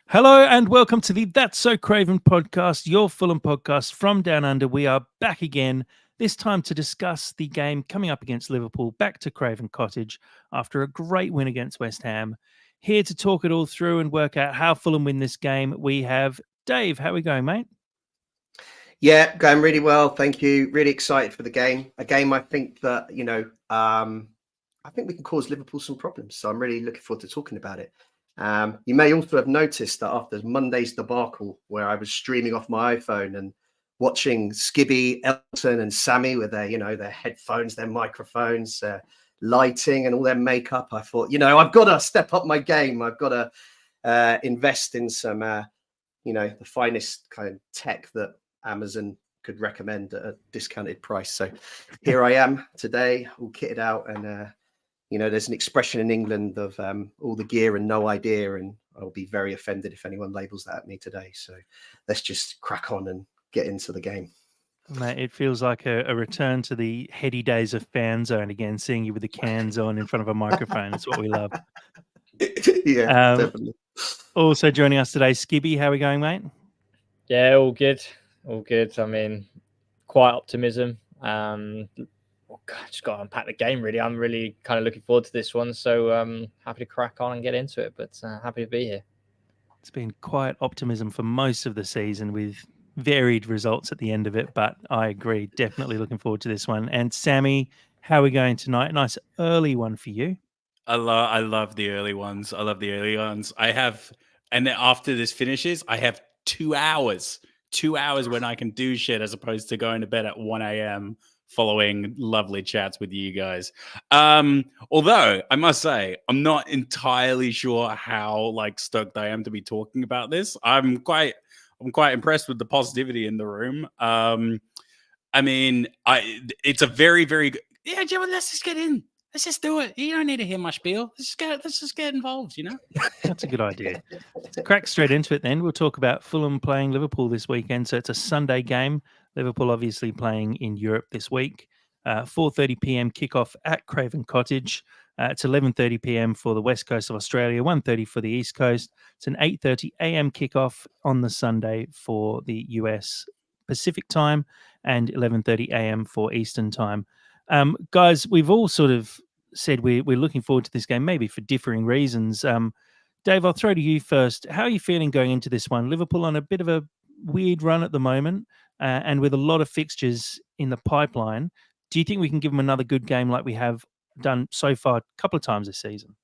Hello and welcome to the That's So Craven podcast, your Fulham podcast from Down Under. We are back again, this time to discuss the game coming up against Liverpool, back to Craven Cottage after a great win against West Ham. Here to talk it all through and work out how Fulham win this game, we have Dave. How are we going, mate? Yeah, going really well. Thank you. Really excited for the game. A game I think that, I think we can cause Liverpool some problems. So I'm really looking forward to talking about it. You may also have noticed that after Monday's debacle, where I was streaming off my iPhone and watching Skibby, Elton, and Sammy with their headphones, their microphones, lighting, and all their makeup, I thought, I've got to step up my game. I've got to invest in some, the finest kind of tech that Amazon could recommend at a discounted price. So here I am today, all kitted out, and there's an expression in England of all the gear and no idea, and I'll be very offended if anyone labels that at me today. So let's just crack on and get into the game. Mate, it feels like a return to the heady days of Fan Zone again, seeing you with the cans on in front of a microphone. It's what we love. Yeah, definitely. Also joining us today, Skibby. How are we going, mate? Yeah, all good. All good. I mean, quite optimism. Just got to unpack the game, really. I'm really kind of looking forward to this one. So happy to crack on and get into it, but happy to be here. It's been quiet optimism for most of the season with varied results at the end of it, but I agree. Definitely looking forward to this one. And Sammy, how are we going tonight? Nice early one for you. I love the early ones. And then after this finishes, I have 2 hours. 2 hours when I can do shit as opposed to going to bed at 1 a.m. following lovely chats with you guys. Although I must say, I'm not entirely sure how stoked I am to be talking about this. I'm quite impressed with the positivity in the room. It's a very, very good. Yeah, Joe, let's just get in. Let's just do it. You don't need to hear my spiel. Let's just get involved, That's a good idea. Let's crack straight into it then. We'll talk about Fulham playing Liverpool this weekend. So it's a Sunday game. Liverpool obviously playing in Europe this week. 4:30 p.m. kickoff at Craven Cottage. It's 11:30 p.m. for the west coast of Australia, 1:30 for the east coast. It's an 8:30 a.m. kickoff on the Sunday for the US Pacific time and 11:30 a.m. for Eastern time. Guys, we've all sort of said we're looking forward to this game, maybe for differing reasons. Dave, I'll throw to you first. How are you feeling going into this one? Liverpool on a bit of a weird run at the moment, and with a lot of fixtures in the pipeline. Do you think we can give them another good game like we have done so far a couple of times this season?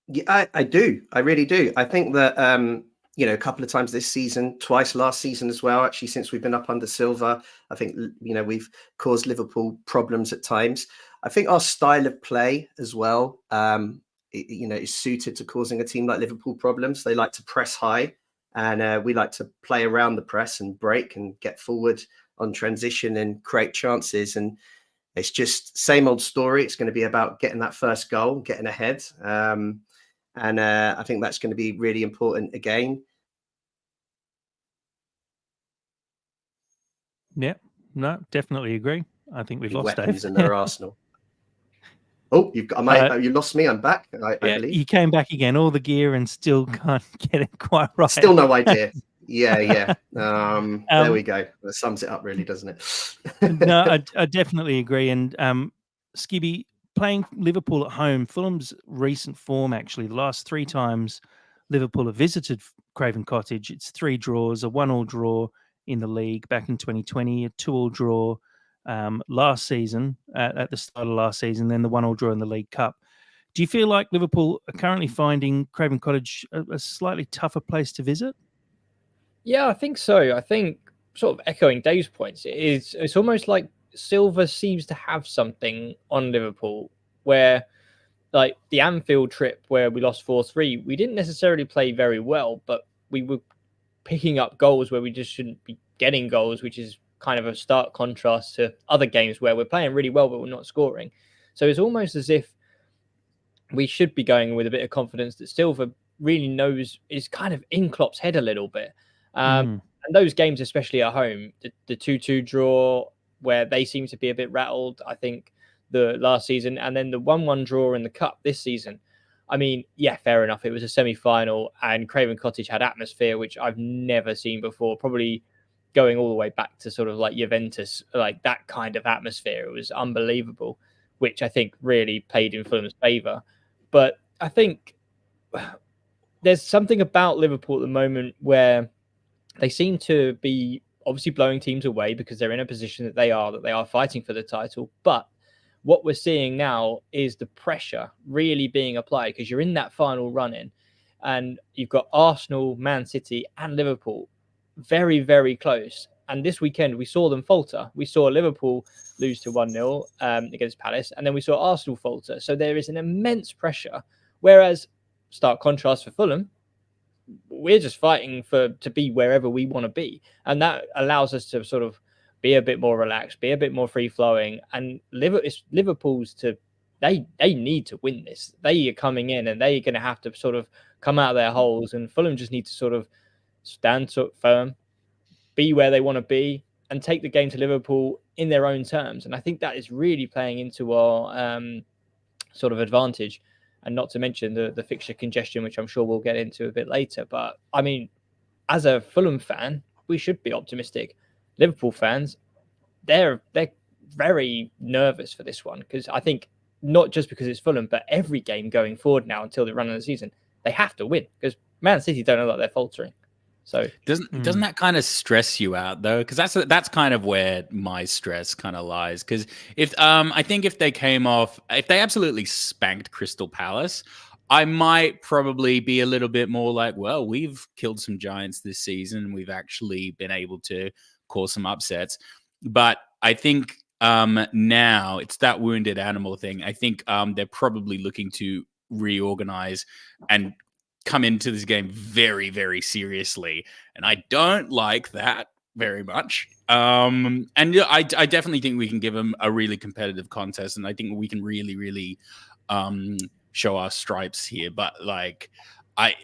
Yeah, I do. I really do. I think that a couple of times this season, twice last season as well, actually, since we've been up under Silva, I think, we've caused Liverpool problems at times. I think our style of play as well, is suited to causing a team like Liverpool problems. They like to press high, and we like to play around the press and break and get forward on transition and create chances. And it's just same old story. It's going to be about getting that first goal, getting ahead. And I think that's going to be really important again. Yeah, no, definitely agree. I think we've lost weapons Dave. in their arsenal. Oh, you lost me. I'm back. I believe you came back again. All the gear and still can't get it quite right. Still no idea. Yeah. There we go. That sums it up, really, doesn't it? No, I definitely agree. And Skibby, playing Liverpool at home, Fulham's recent form, actually, the last 3 times Liverpool have visited Craven Cottage, it's 3 draws, a 1-1 draw in the league back in 2020, a 2-2 draw last season, at the start of last season, then the 1-1 draw in the League Cup. Do you feel like Liverpool are currently finding Craven Cottage a slightly tougher place to visit? Yeah, I think so. I think, sort of echoing Dave's points, it's almost like Silva seems to have something on Liverpool where, like the Anfield trip where we lost 4-3, we didn't necessarily play very well, but we were picking up goals where we just shouldn't be getting goals, which is kind of a stark contrast to other games where we're playing really well, but we're not scoring. So it's almost as if we should be going with a bit of confidence that Silva really knows, is kind of in Klopp's head a little bit. And those games, especially at home, the 2-2 draw, where they seem to be a bit rattled, I think, the last season, and then the 1-1 draw in the Cup this season, I mean, yeah, fair enough. It was a semi-final, and Craven Cottage had atmosphere which I've never seen before. Probably going all the way back to sort of like Juventus, like that kind of atmosphere. It was unbelievable, which I think really played in Fulham's favour. But I think there's something about Liverpool at the moment where they seem to be obviously blowing teams away because they're in a position that they are fighting for the title. But what we're seeing now is the pressure really being applied because you're in that final run-in and you've got Arsenal, Man City and Liverpool very, very close. And this weekend, we saw them falter. We saw Liverpool lose to 1-0 against Palace, and then we saw Arsenal falter. So there is an immense pressure. Whereas, stark contrast for Fulham, we're just fighting to be wherever we want to be. And that allows us to sort of be a bit more relaxed, be a bit more free-flowing. And Liverpool's they need to win this. They are coming in and they're going to have to sort of come out of their holes. And Fulham just need to sort of stand firm, be where they want to be, and take the game to Liverpool in their own terms. And I think that is really playing into our sort of advantage. And not to mention the fixture congestion, which I'm sure we'll get into a bit later. But I mean, as a Fulham fan, we should be optimistic. Liverpool fans, they're very nervous for this one because I think not just because it's Fulham, but every game going forward now until the run of the season, they have to win because Man City don't know that they're faltering. So doesn't that kind of stress you out though? Because that's kind of where my stress kind of lies. Because I think if they absolutely spanked Crystal Palace, I might probably be a little bit more like, well, we've killed some giants this season. We've actually been able to cause some upsets. But I think now it's that wounded animal thing. I think they're probably looking to reorganize and come into this game very, very seriously. And I don't like that very much. And I definitely think we can give them a really competitive contest. And I think we can really, really show our stripes here. But like, I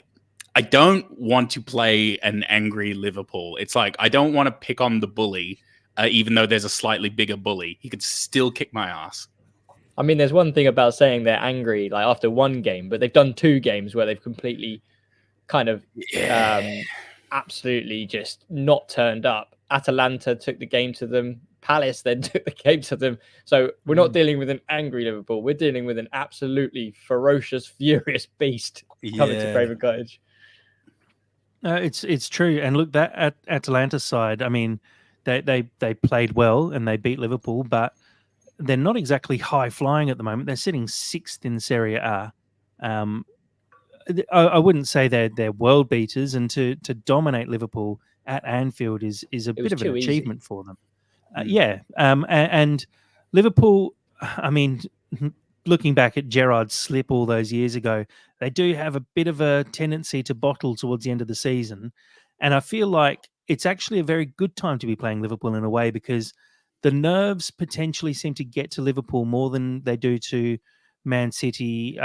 don't want to play an angry Liverpool. It's like, I don't want to pick on the bully, even though there's a slightly bigger bully. He could still kick my ass. I mean, there's one thing about saying they're angry like after one game, but they've done 2 games where they've completely kind of absolutely just not turned up. Atalanta took the game to them. Palace then took the game to them. So we're not dealing with an angry Liverpool. We're dealing with an absolutely ferocious, furious beast coming to Craven Cottage. It's true. And look, that at Atalanta side, I mean, they played well and they beat Liverpool, but they're not exactly high flying at the moment. They're sitting 6th in Serie A. I wouldn't say they're world beaters, and to dominate Liverpool at Anfield is a bit of an achievement for them. And Liverpool, I mean, looking back at Gerrard's slip all those years ago, they do have a bit of a tendency to bottle towards the end of the season. And I feel like it's actually a very good time to be playing Liverpool in a way because the nerves potentially seem to get to Liverpool more than they do to Man City,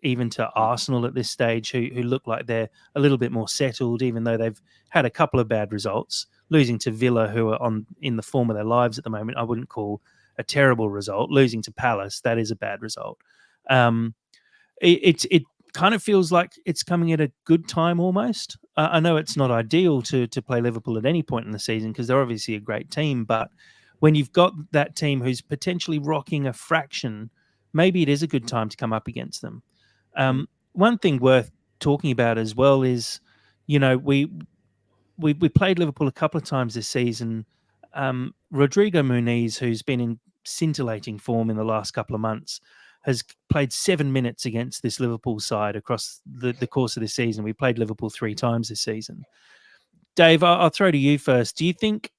even to Arsenal at this stage, who look like they're a little bit more settled, even though they've had a couple of bad results. Losing to Villa, who are in the form of their lives at the moment, I wouldn't call a terrible result. Losing to Palace, that is a bad result. It kind of feels like it's coming at a good time almost. I know it's not ideal to play Liverpool at any point in the season because they're obviously a great team, but when you've got that team who's potentially rocking a fraction, maybe it is a good time to come up against them. One thing worth talking about as well is, you know, we played Liverpool a couple of times this season. Rodrigo Muniz, who's been in scintillating form in the last couple of months, has played 7 minutes against this Liverpool side across the course of this season. We played Liverpool 3 times this season. Dave, I'll throw to you first. Do you think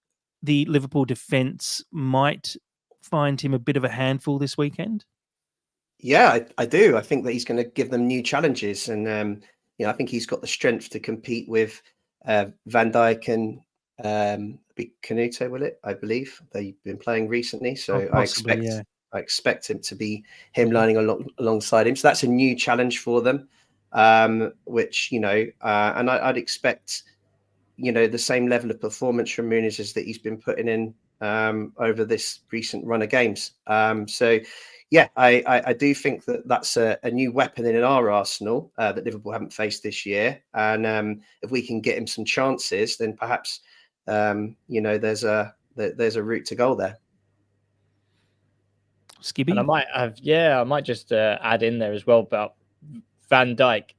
the Liverpool defence might find him a bit of a handful this weekend? Yeah, I do. I think that he's going to give them new challenges, and I think he's got the strength to compete with Van Dijk and Canute. Will it? I believe they've been playing recently, so possibly, I expect him to be him lining alongside him. So that's a new challenge for them, which and I'd expect the same level of performance from Muniz as that he's been putting in over this recent run of games. So yeah, I do think that that's a new weapon in our arsenal that Liverpool haven't faced this year. And if we can get him some chances, then perhaps there's a route to goal there. Skibby? And I might just add in there as well about Van Dijk.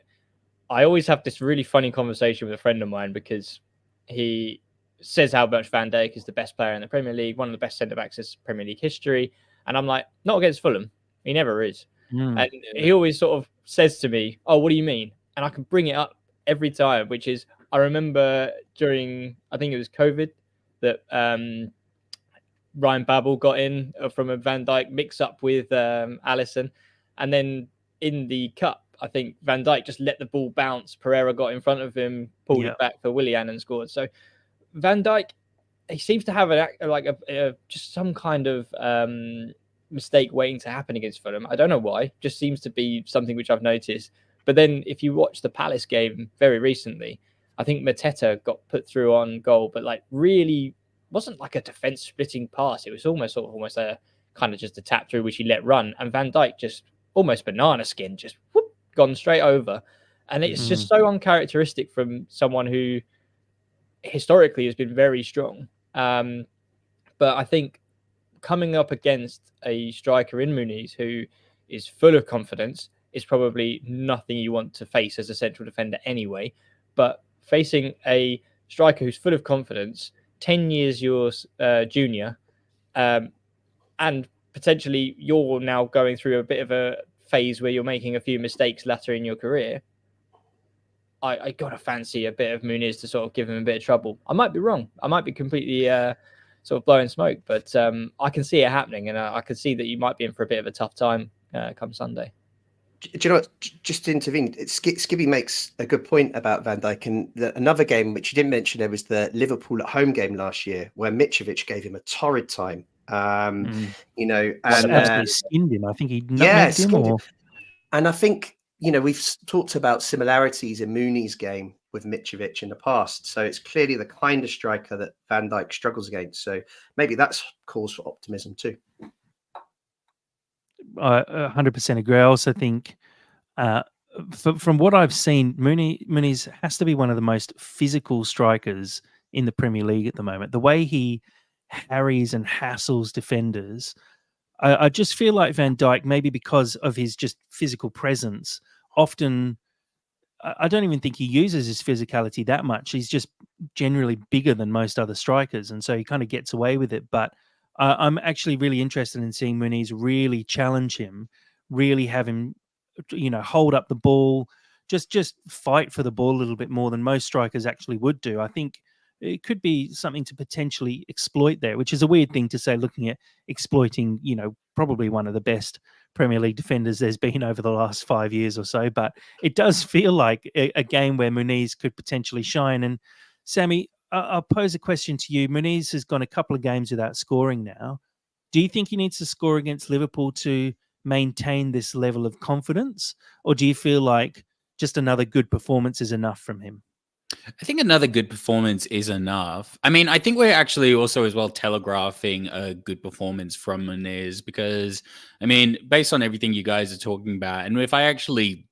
I always have this really funny conversation with a friend of mine because he says how much Van Dijk is the best player in the Premier League, one of the best centre backs in Premier League history. And I'm like, not against Fulham. He never is. And he always sort of says to me, oh, what do you mean? And I can bring it up every time, which is, I remember during, I think it was COVID, that Ryan Babel got in from a Van Dijk mix-up with Alisson. And then in the cup, I think Van Dijk just let the ball bounce. Pereira got in front of him, pulled it back for Willian and scored. So Van Dijk, he seems to have just some kind of mistake waiting to happen against Fulham. I don't know why. Just seems to be something which I've noticed. But then if you watch the Palace game very recently, I think Mateta got put through on goal, but like really wasn't like a defense splitting pass. It was almost a kind of just a tap through which he let run, and Van Dijk just almost banana skin, just whoop, gone straight over. And it's just so uncharacteristic from someone who historically has been very strong. But I think coming up against a striker in Muniz who is full of confidence is probably nothing you want to face as a central defender anyway. But facing a striker who's full of confidence, 10 years your junior, and potentially you're now going through a bit of a phase where you're making a few mistakes later in your career, I gotta fancy a bit of Muniz to sort of give him a bit of trouble. I might be wrong. I might be completely sort of blowing smoke, but I can see it happening, and I can see that you might be in for a bit of a tough time come Sunday. Do you know what? Just to intervene, Skibby makes a good point about Van Dijk. And another game which you didn't mention, there was the Liverpool at home game last year where Mitrovic gave him a torrid time. And absolutely skinned him. I think he nutmegged him. Or... And I think we've talked about similarities in Mooney's game with Mitrovic in the past. So it's clearly the kind of striker that Van Dijk struggles against. So maybe that's cause for optimism too. I 100% agree. I also think, from what I've seen, Muniz has to be one of the most physical strikers in the Premier League at the moment. The way he harries and hassles defenders, I just feel like Van Dijk, maybe because of his just physical presence, often I don't even think he uses his physicality that much. He's just generally bigger than most other strikers, and so he kind of gets away with it. But I'm actually really interested in seeing Muniz really challenge him, really have him, hold up the ball, just fight for the ball a little bit more than most strikers actually would do. I think it could be something to potentially exploit there, which is a weird thing to say, looking at exploiting, probably one of the best Premier League defenders there's been over the last 5 years or so. But it does feel like a game where Muniz could potentially shine. And Sammy, I'll pose a question to you. Muniz has gone a couple of games without scoring now. Do you think he needs to score against Liverpool to maintain this level of confidence? Or do you feel like just another good performance is enough from him? I think another good performance is enough. I mean, I think we're actually also as well telegraphing a good performance from Muniz because, I mean, based on everything you guys are talking about, and if I actually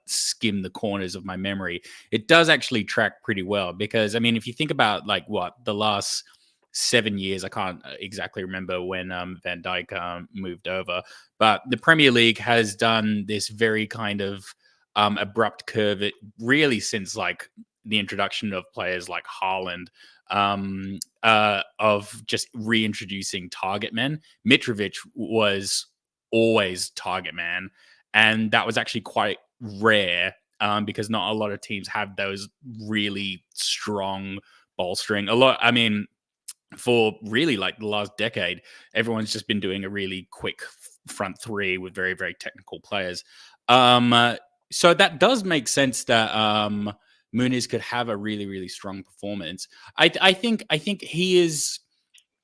skim the corners of my memory, it does actually track pretty well because, I mean, if you think about the last 7 years, I can't exactly remember when Van Dijk moved over, but the Premier League has done this very kind of abrupt curve really since the introduction of players like Haaland, of just reintroducing target men. Mitrovic was always target man, and that was actually quite rare because not a lot of teams have those really strong bolstering. For really the last decade, everyone's just been doing a really quick front three with very, very technical players. So that does make sense that Muniz could have a really, really strong performance. I think he is.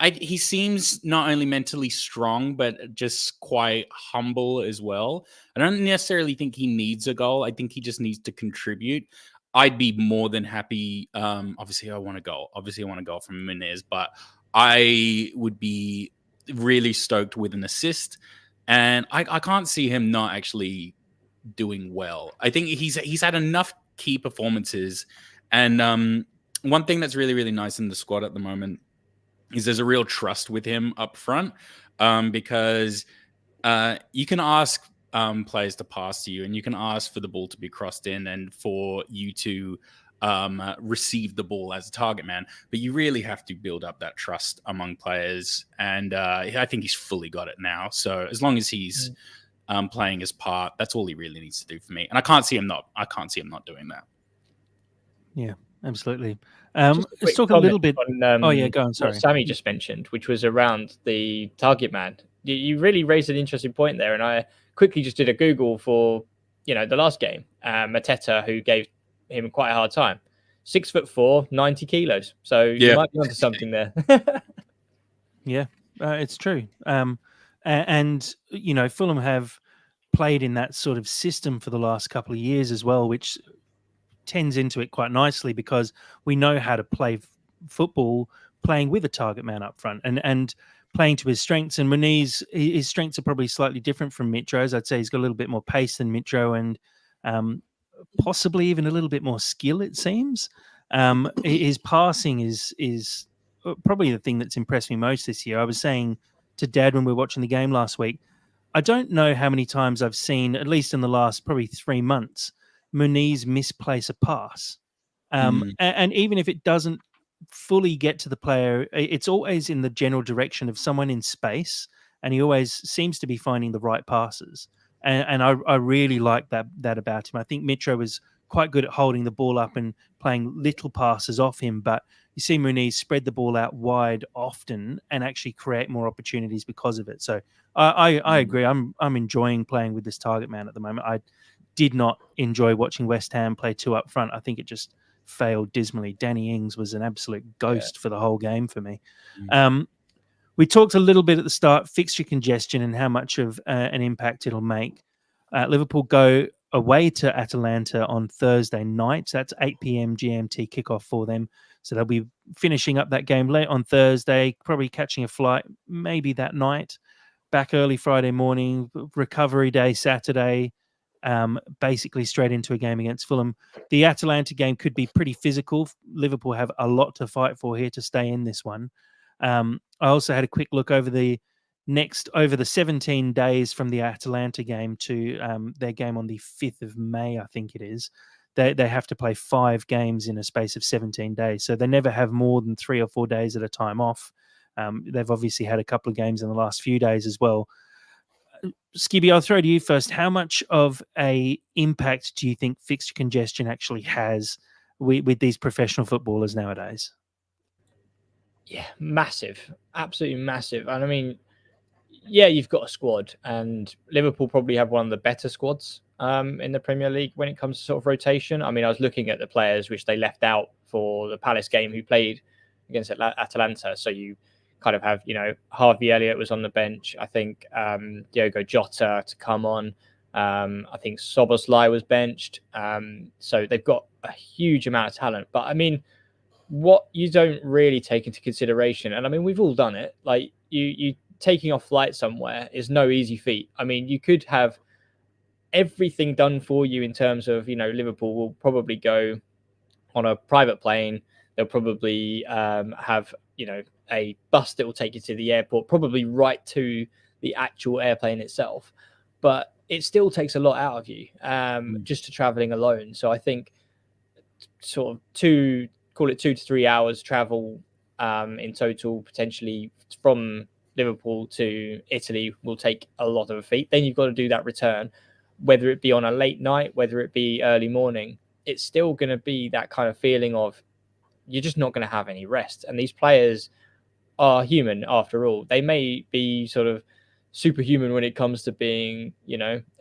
He seems not only mentally strong, but just quite humble as well. I don't necessarily think he needs a goal. I think he just needs to contribute. I'd be more than happy. Obviously, I want a goal. Obviously, I want a goal from Muniz, but I would be really stoked with an assist, and I can't see him not actually doing well. I think he's had enough key performances, and one thing that's really nice in the squad at the moment is there's a real trust with him up front, because you can ask players to pass to you, and you can ask for the ball to be crossed in and for you to receive the ball as a target man, but you really have to build up that trust among players, and I think he's fully got it now. So as long as he's playing his part, that's all he really needs to do for me, and I can't see him not doing that. Yeah, absolutely. Just a Let's quick talk a little bit. on Oh yeah, go on. Sorry, what Sammy just mentioned, which was around the target man. You really raised an interesting point there, and I quickly just did a Google for the last game. Mateta, who gave him quite a hard time, 6'4", 90 kilos. So you might be onto something there. Yeah, it's true. And Fulham have played in that sort of system for the last couple of years as well, which tends into it quite nicely because we know how to play football playing with a target man up front and playing to his strengths. And Muniz, his strengths are probably slightly different from Mitro's. I'd say he's got a little bit more pace than Mitro, and possibly even a little bit more skill, it seems. His passing is probably the thing that's impressed me most this year. I was saying to Dad when we were watching the game last week, I don't know how many times I've seen, at least in the last probably 3 months, Muniz misplace a pass. And even if it doesn't fully get to the player, it's always in the general direction of someone in space, and he always seems to be finding the right passes. And I really like that about him. I think Mitro was quite good at holding the ball up and playing little passes off him, but you see Muniz spread the ball out wide often and actually create more opportunities because of it. So I agree. I'm enjoying playing with this target man at the moment. I did not enjoy watching West Ham play 2 up front. I think it just failed dismally. Danny Ings was an absolute ghost for the whole game for me. We talked a little bit at the start, fixture congestion and how much of an impact it'll make. Liverpool go away to Atalanta on Thursday night. So that's 8 p.m. GMT kickoff for them. So they'll be finishing up that game late on Thursday, probably catching a flight maybe that night, back early Friday morning, recovery day Saturday, basically straight into a game against Fulham. The Atalanta game could be pretty physical. Liverpool have a lot to fight for here to stay in this one. I also had a quick look over the 17 days from the Atalanta game to their game on the 5th of May, I think it is. They have to play 5 games in a space of 17 days. So they never have more than 3 or 4 days at a time off. They've obviously had a couple of games in the last few days as well. Skibby, I'll throw to you first. How much of a impact do you think fixture congestion actually has with these professional footballers nowadays? Yeah, massive, absolutely massive. And I mean, yeah, you've got a squad, and Liverpool probably have one of the better squads in the Premier League when it comes to sort of rotation. I mean, I was looking at the players which they left out for the Palace game who played against Atalanta. So you kind of have, Harvey Elliott was on the bench. I think Diogo Jota to come on. I think Szoboszlai was benched. So they've got a huge amount of talent. But I mean, what you don't really take into consideration, and I mean, we've all done it, like you taking off flight somewhere is no easy feat. I mean, you could have everything done for you in terms of, Liverpool will probably go on a private plane. They'll probably have, a bus that will take you to the airport, probably right to the actual airplane itself. But it still takes a lot out of you just to traveling alone. So I think sort of 2 to 3 hours travel in total, potentially from Liverpool to Italy, will take a lot of a feat. Then you've got to do that return, whether it be on a late night, whether it be early morning. It's still going to be that kind of feeling of you're just not going to have any rest. And these players are human after all. They may be sort of superhuman when it comes to being,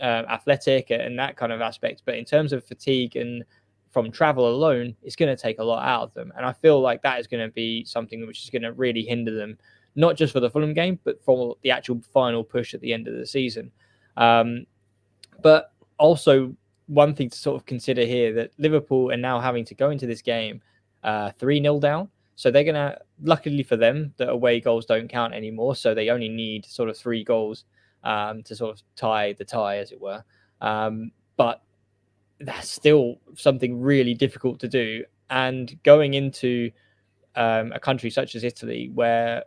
athletic and that kind of aspect. But in terms of fatigue and from travel alone, it's going to take a lot out of them. And I feel like that is going to be something which is going to really hinder them, not just for the Fulham game, but for the actual final push at the end of the season. But also one thing to sort of consider here, that Liverpool are now having to go into this game 3-0 down. So they're going to, luckily for them, the away goals don't count anymore. So they only need sort of 3 goals to sort of tie the tie, as it were. But that's still something really difficult to do. And going into a country such as Italy, where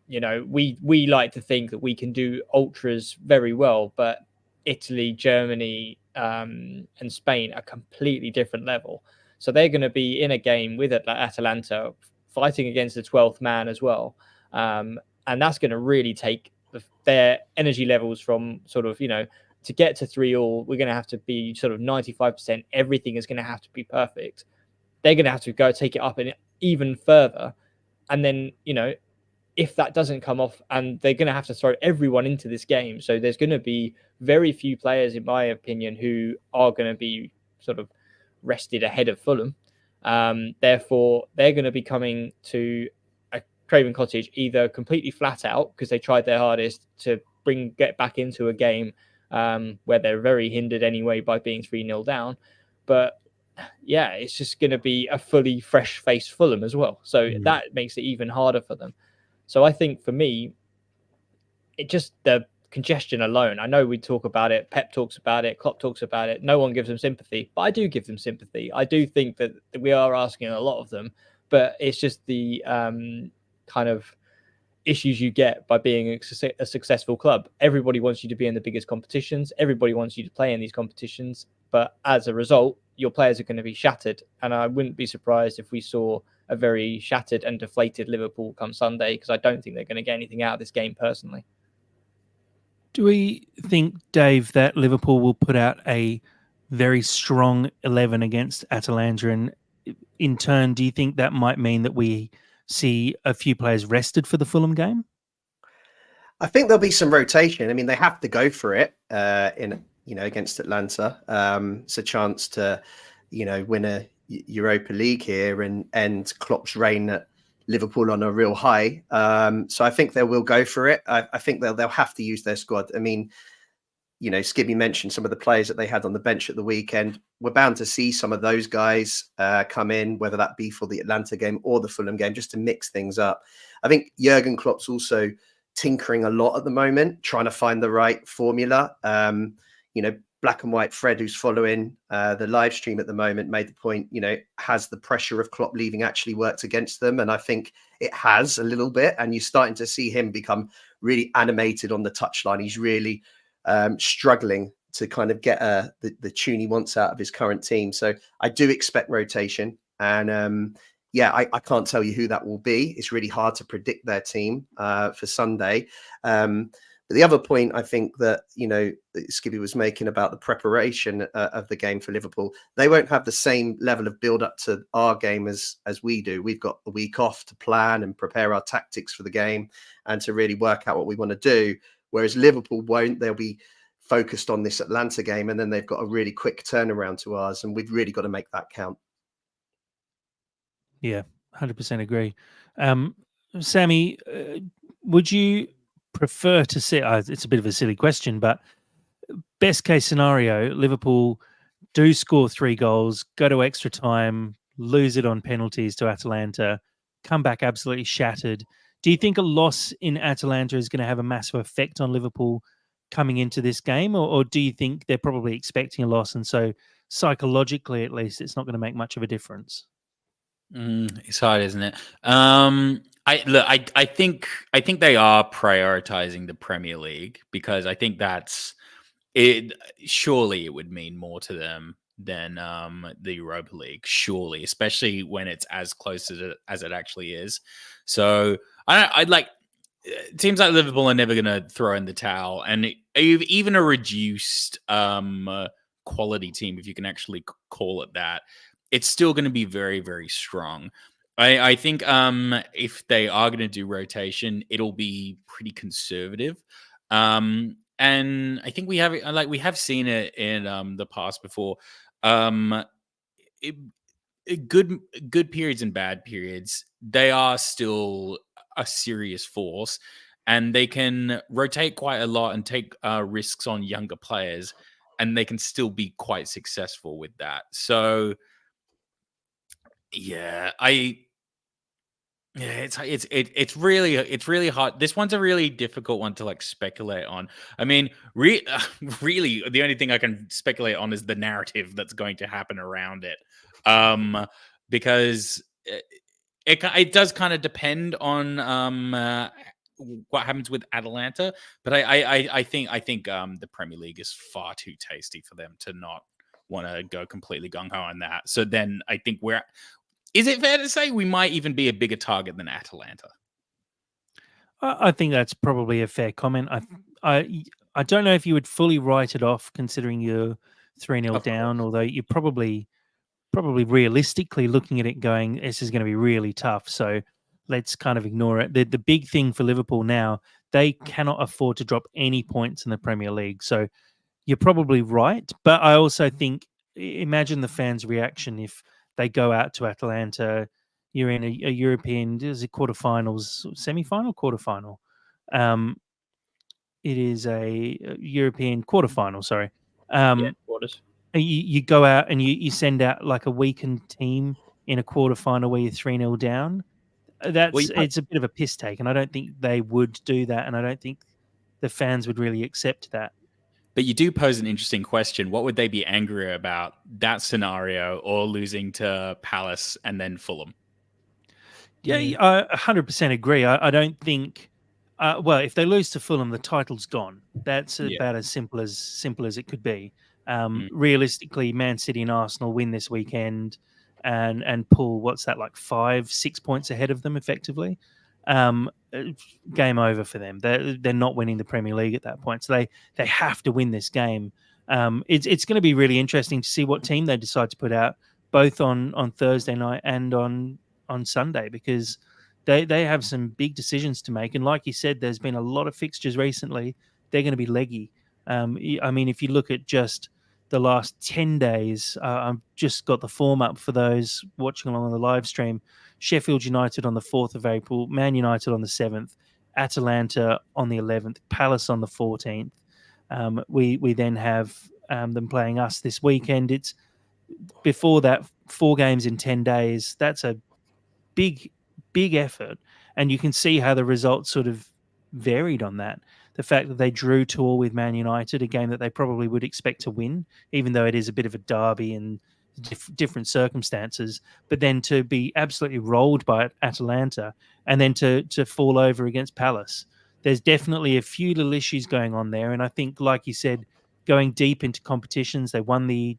we like to think that we can do ultras very well, but Italy, Germany, and Spain are completely different level. So they're going to be in a game with Atalanta, fighting against the 12th man as well, and that's going to really take their energy levels from sort of to get to 3-3. We're going to have to be sort of 95%. Everything is going to have to be perfect. They're going to have to go take it up and even further, and then if that doesn't come off, and they're going to have to throw everyone into this game. So there's going to be very few players, in my opinion, who are going to be sort of rested ahead of Fulham. Therefore, they're going to be coming to a Craven Cottage either completely flat out because they tried their hardest to get back into a game where they're very hindered anyway by being 3-0 down. But yeah, it's just going to be a fully fresh-faced Fulham as well. So that makes it even harder for them. So I think for me, it just the congestion alone. I know we talk about it. Pep talks about it. Klopp talks about it. No one gives them sympathy, but I do give them sympathy. I do think that we are asking a lot of them, but it's just the kind of issues you get by being a successful club. Everybody wants you to be in the biggest competitions. Everybody wants you to play in these competitions. But as a result, your players are going to be shattered. And I wouldn't be surprised if we saw a very shattered and deflated Liverpool come Sunday, because I don't think they're going to get anything out of this game personally. Do we think, Dave, that Liverpool will put out a very strong 11 against Atalanta? And in turn, do you think that might mean that we see a few players rested for the Fulham game? I think there'll be some rotation. I mean, they have to go for it against Atlanta. It's a chance to, win a Europa League here and end Klopp's reign at Liverpool on a real high. So I think they will go for it. I think they'll have to use their squad. I mean, Skibby mentioned some of the players that they had on the bench at the weekend. We're bound to see some of those guys come in, whether that be for the Atlanta game or the Fulham game, just to mix things up. I think Jurgen Klopp's also tinkering a lot at the moment, trying to find the right formula. Black and White Fred, who's following the live stream at the moment, made the point, has the pressure of Klopp leaving actually worked against them? And I think it has a little bit. And you're starting to see him become really animated on the touchline. He's really struggling to kind of get the tune he wants out of his current team. So I do expect rotation. And I can't tell you who that will be. It's really hard to predict their team for Sunday. But the other point I think that, Skibby was making about the preparation of the game for Liverpool, they won't have the same level of build up to our game as we do. We've got a week off to plan and prepare our tactics for the game and to really work out what we want to do. Whereas Liverpool won't. They'll be focused on this Atlanta game, and then they've got a really quick turnaround to ours, and we've really got to make that count. Yeah, 100% agree. Sammy, would you prefer to see, it's a bit of a silly question, but best case scenario, Liverpool do score 3 goals, go to extra time, lose it on penalties to Atalanta, come back absolutely shattered. Do you think a loss in Atalanta is going to have a massive effect on Liverpool coming into this game? Or do you think they're probably expecting a loss, and so psychologically, at least, it's not going to make much of a difference? It's hard, isn't it? I think they are prioritizing the Premier League because I think that's it. Surely it would mean more to them than the Europa League. Surely, especially when it's as close as it actually is. So I'd like teams like Liverpool are never going to throw in the towel, and even a reduced quality team, if you can actually call it that, it's still going to be very, very strong. I think if they are going to do rotation, it'll be pretty conservative. And I think we have seen it in the past before. Good periods and bad periods, they are still a serious force, and they can rotate quite a lot and take risks on younger players, and they can still be quite successful with that. So yeah, I Yeah, it's really hard. This one's a really difficult one to like speculate on. I mean, really, the only thing I can speculate on is the narrative that's going to happen around it, because it does kind of depend on what happens with Atalanta. But I think the Premier League is far too tasty for them to not want to go completely gung ho on that. So then I think is it fair to say we might even be a bigger target than Atalanta? I think that's probably a fair comment. I don't know if you would fully write it off considering you're 3-0 Of down, course. although you're probably realistically looking at it going, this is going to be really tough. So let's kind of ignore it. The big thing for Liverpool now, they cannot afford to drop any points in the Premier League. So you're probably right. But I also think, imagine the fans' reaction if they go out to Atalanta. You're in a European, is it quarterfinals, semi-final, quarterfinal? Um, it is a European quarterfinal. Sorry. Yeah, Um, quarters. you go out and you send out like a weakened team in a quarterfinal where you're 3-0 down. Well, It's a bit of a piss take, and I don't think they would do that, and I don't think the fans would really accept that. but you do pose an interesting question. What would they be angrier about, that scenario or losing to Palace and then Fulham? Yeah, Mm. I 100% agree. I don't think. Well, if they lose to Fulham, the title's gone. That's Yeah. about as simple as it could be. Mm. Realistically, Man City and Arsenal win this weekend, and pull what's that, like 5-6 points ahead of them effectively. Um, uh, Game over for them. They're not winning the Premier League at that point, so they have to win this game. It's going to be really interesting to see what team they decide to put out, both on Thursday night and on Sunday, because they have some big decisions to make. And like you said, there's been a lot of fixtures recently. They're going to be leggy. I mean, if you look at just the last 10 days, I've just got the form up for those watching along on the live stream. Sheffield United on the 4th of April, Man United on the 7th, Atalanta on the 11th, Palace on the 14th. We then have them playing us this weekend. It's before that, 4 games in 10 days. That's a big effort, and you can see how the results sort of varied on that. The fact that they drew 2-2 with Man United, a game that they probably would expect to win, even though it is a bit of a derby and different circumstances, but then to be absolutely rolled by Atalanta and then to fall over against Palace. There's definitely a few little issues going on there, and I think, like you said, going deep into competitions, they won the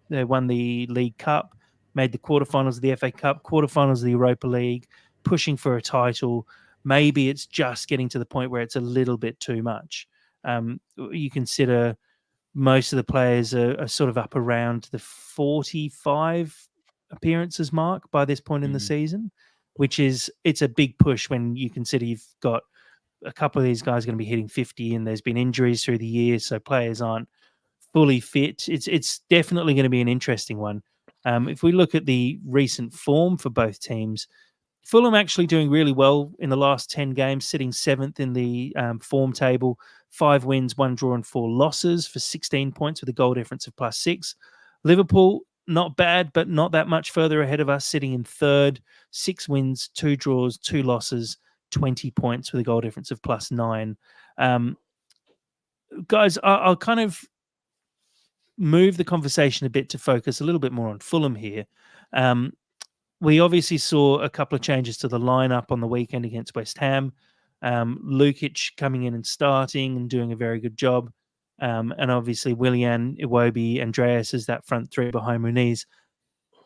League Cup, made the quarterfinals of the FA Cup, quarterfinals of the Europa League, pushing for a title. Maybe it's just getting to the point where it's a little bit too much. You consider most of the players are sort of up around the 45 appearances mark by this point in the Mhm. season, it's a big push when you consider you've got a couple of these guys going to be hitting 50, and there's been injuries through the year, so players aren't fully fit. It's definitely going to be an interesting one. If we look at the recent form for both teams, Fulham actually doing really well in the last 10 games, sitting 7th in the form table, 5 wins, 1 draw, and 4 losses for 16 points with a goal difference of +6. Liverpool, not bad, but not that much further ahead of us, sitting in 3rd, 6 wins, 2 draws, 2 losses, 20 points with a goal difference of +9. Guys, I'll kind of move the conversation a bit to focus a little bit more on Fulham here. We obviously saw a couple of changes to the lineup on the weekend against West Ham. Lukic coming in and starting and doing a very good job. And obviously Willian, Iwobi, Andreas as that front three behind Muniz.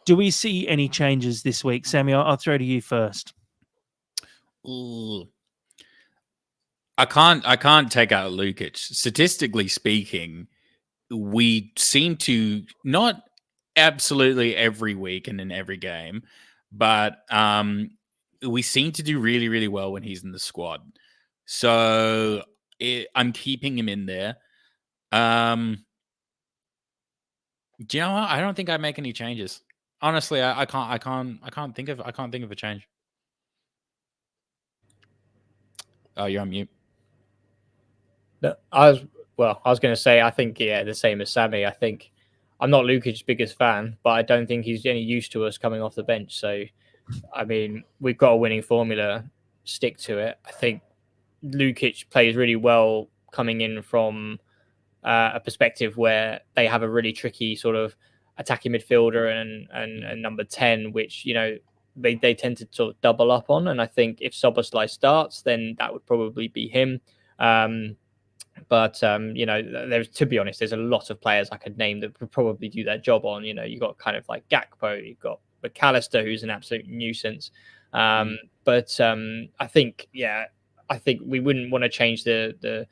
Do we see any changes this week? Sammy, I'll throw to you first. Ooh. I can't take out Lukic. Statistically speaking, we seem to, not absolutely every week and in every game, but we seem to do really, really well when he's in the squad. So I'm keeping him in there. Do you know what? I don't think I'd make any changes. Honestly, I can't think of a change. Oh, you're on mute. No, I was going to say, I think, yeah, the same as Sammy. I think I'm not Lukic's biggest fan, but I don't think he's any use to us coming off the bench. So I mean, we've got a winning formula. Stick to it. I think Lukic plays really well coming in from a perspective where they have a really tricky sort of attacking midfielder and number 10, which, you know, they tend to sort of double up on. And I think if Szoboszlai starts, then that would probably be him. But you know, there's, to be honest, there's a lot of players I could name that would probably do that job on. You know, you've got kind of like Gakpo, you've got McAllister, who's an absolute nuisance. But I think, I think we wouldn't want to change the